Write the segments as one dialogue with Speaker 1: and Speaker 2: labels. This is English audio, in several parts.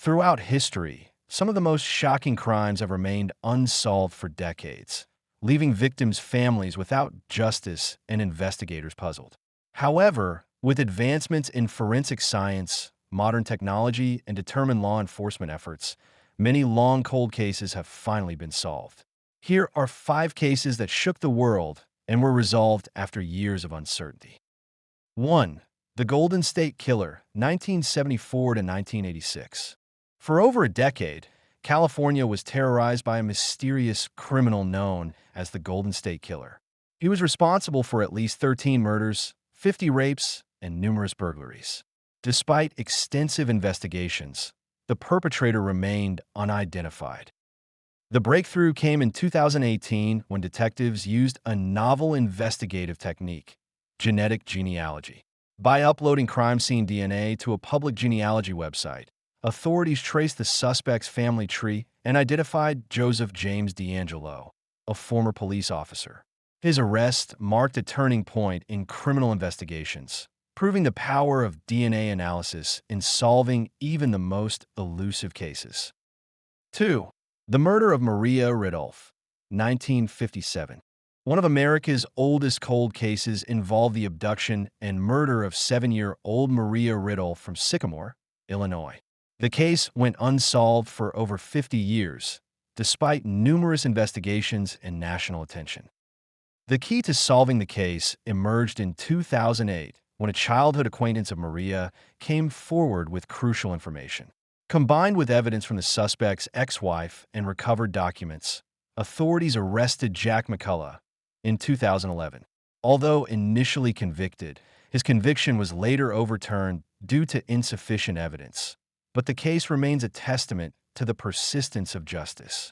Speaker 1: Throughout history, some of the most shocking crimes have remained unsolved for decades, leaving victims' families without justice and investigators puzzled. However, with advancements in forensic science, modern technology, and determined law enforcement efforts, many long cold cases have finally been solved. Here are 5 cases that shook the world and were resolved after years of uncertainty. 1. The Golden State Killer, 1974 to 1986. For over a decade, California was terrorized by a mysterious criminal known as the Golden State Killer. He was responsible for at least 13 murders, 50 rapes, and numerous burglaries. Despite extensive investigations, the perpetrator remained unidentified. The breakthrough came in 2018 when detectives used a novel investigative technique, genetic genealogy. By uploading crime scene DNA to a public genealogy website, authorities traced the suspect's family tree and identified Joseph James DeAngelo, a former police officer. His arrest marked a turning point in criminal investigations, proving the power of DNA analysis in solving even the most elusive cases. 2. The murder of Maria Ridulph, 1957. One of America's oldest cold cases involved the abduction and murder of 7-year-old Maria Ridulph from Sycamore, Illinois. The case went unsolved for over 50 years, despite numerous investigations and national attention. The key to solving the case emerged in 2008 when a childhood acquaintance of Maria came forward with crucial information. Combined with evidence from the suspect's ex-wife and recovered documents, authorities arrested Jack McCullough in 2011. Although initially convicted, his conviction was later overturned due to insufficient evidence, but the case remains a testament to the persistence of justice.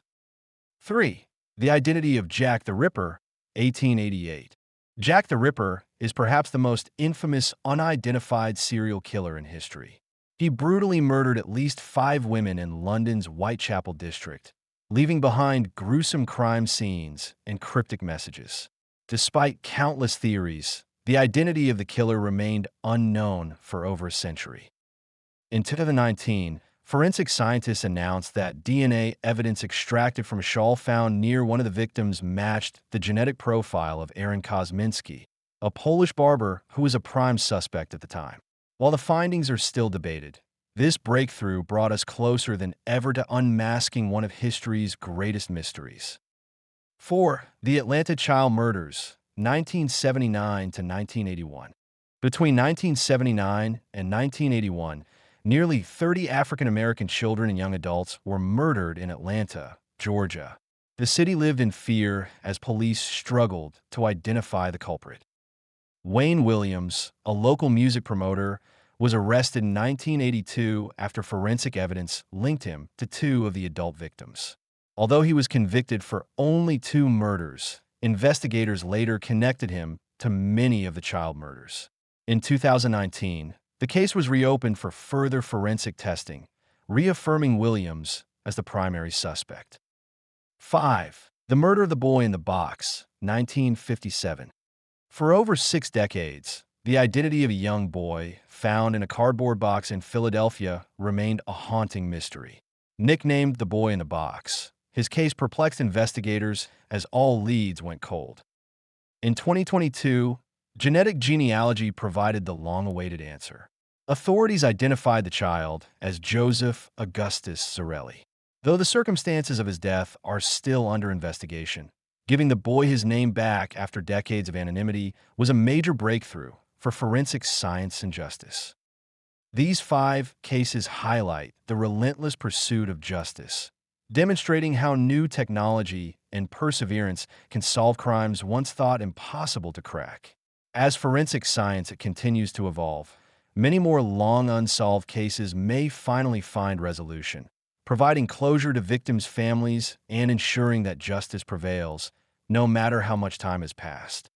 Speaker 1: 3. The identity of Jack the Ripper, 1888. Jack the Ripper is perhaps the most infamous unidentified serial killer in history. He brutally murdered at least 5 women in London's Whitechapel district, leaving behind gruesome crime scenes and cryptic messages. Despite countless theories, the identity of the killer remained unknown for over a century. In 2019, forensic scientists announced that DNA evidence extracted from a shawl found near one of the victims matched the genetic profile of Aaron Kosminski, a Polish barber who was a prime suspect at the time. While the findings are still debated, this breakthrough brought us closer than ever to unmasking one of history's greatest mysteries. 4. The Atlanta Child Murders, 1979 to 1981. Between 1979 and 1981, nearly 30 African-American children and young adults were murdered in Atlanta, Georgia. The city lived in fear as police struggled to identify the culprit. Wayne Williams, a local music promoter, was arrested in 1982 after forensic evidence linked him to 2 of the adult victims. Although he was convicted for only 2 murders, investigators later connected him to many of the child murders. In 2019, the case was reopened for further forensic testing, reaffirming Williams as the primary suspect. 5. The murder of the boy in the box, 1957. For over 6 decades, the identity of a young boy found in a cardboard box in Philadelphia remained a haunting mystery. Nicknamed the boy in the box, his case perplexed investigators as all leads went cold. In 2022, genetic genealogy provided the long-awaited answer. Authorities identified the child as Joseph Augustus Zarelli. Though the circumstances of his death are still under investigation, giving the boy his name back after decades of anonymity was a major breakthrough for forensic science and justice. These 5 cases highlight the relentless pursuit of justice, demonstrating how new technology and perseverance can solve crimes once thought impossible to crack. As forensic science continues to evolve, many more long unsolved cases may finally find resolution, providing closure to victims' families and ensuring that justice prevails, no matter how much time has passed.